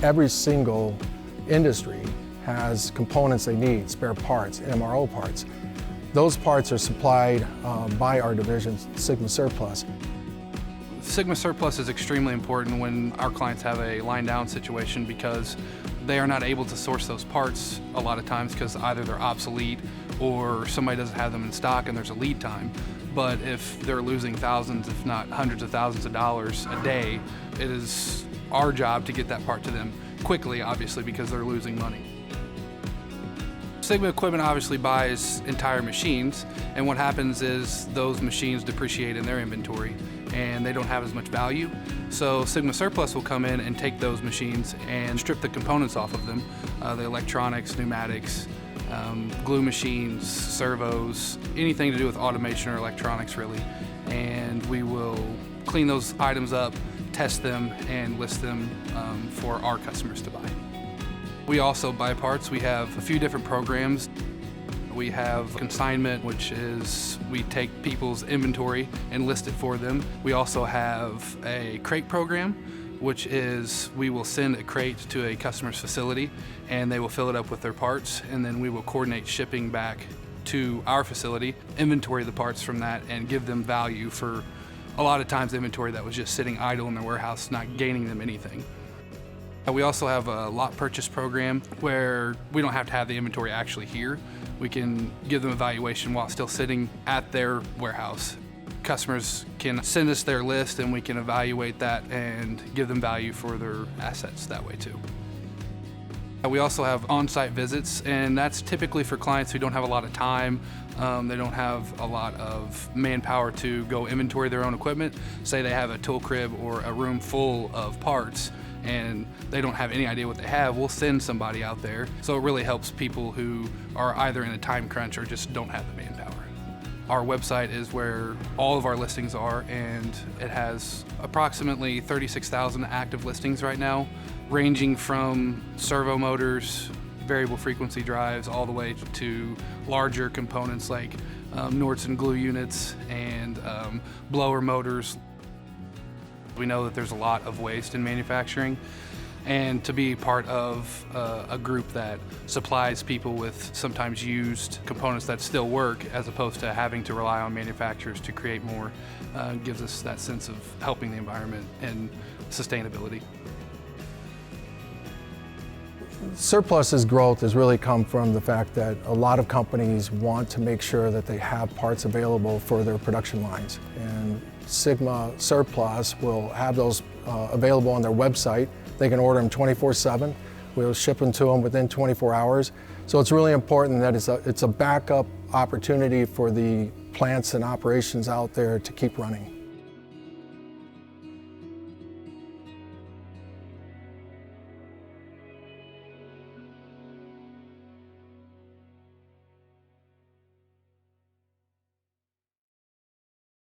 Every single industry has components they need, spare parts, MRO parts. Those parts are supplied by our division, Sigma Surplus. Sigma Surplus is extremely important when our clients have a line down situation because they are not able to source those parts a lot of times because either they're obsolete or somebody doesn't have them in stock and there's a lead time. But if they're losing thousands, if not hundreds of thousands of dollars a day, it is our job to get that part to them quickly, obviously, because they're losing money. Sigma Equipment obviously buys entire machines, and what happens is those machines depreciate in their inventory and they don't have as much value. So Sigma Surplus will come in and take those machines and strip the components off of them, the electronics, pneumatics, glue machines, servos, anything to do with automation or electronics really. And we will clean those items up, test them, and list them for our customers to buy. We also buy parts. We have a few different programs. We have Consignment, which is we take people's inventory and list it for them. We also have a crate program, which is we will send a crate to a customer's facility and they will fill it up with their parts, and then we will coordinate shipping back to our facility, inventory the parts from that, and give them value for a lot of times inventory that was just sitting idle in their warehouse, not gaining them anything. We also have a lot purchase program where we don't have to have the inventory actually here. We can give them a valuation while still sitting at their warehouse. Customers can send us their list and we can evaluate that and give them value for their assets that way too. We also have on-site visits, and that's typically for clients who don't have a lot of time. They don't have a lot of manpower to go inventory their own equipment. Say they have a tool crib or a room full of parts and they don't have any idea what they have, we'll send somebody out there. So it really helps people who are either in a time crunch or just don't have the manpower. Our website is where all of our listings are, and it has approximately 36,000 active listings right now, ranging from servo motors, variable frequency drives, all the way to larger components like Nordson glue units and blower motors. We know that there's a lot of waste in manufacturing, and to be part of a group that supplies people with sometimes used components that still work as opposed to having to rely on manufacturers to create more gives us that sense of helping the environment and sustainability. Surplus's growth has really come from the fact that a lot of companies want to make sure that they have parts available for their production lines. And Sigma Surplus will have those available on their website. They can order them 24/7. We'll ship them to them within 24 hours. So it's really important that it's a backup opportunity for the plants and operations out there to keep running.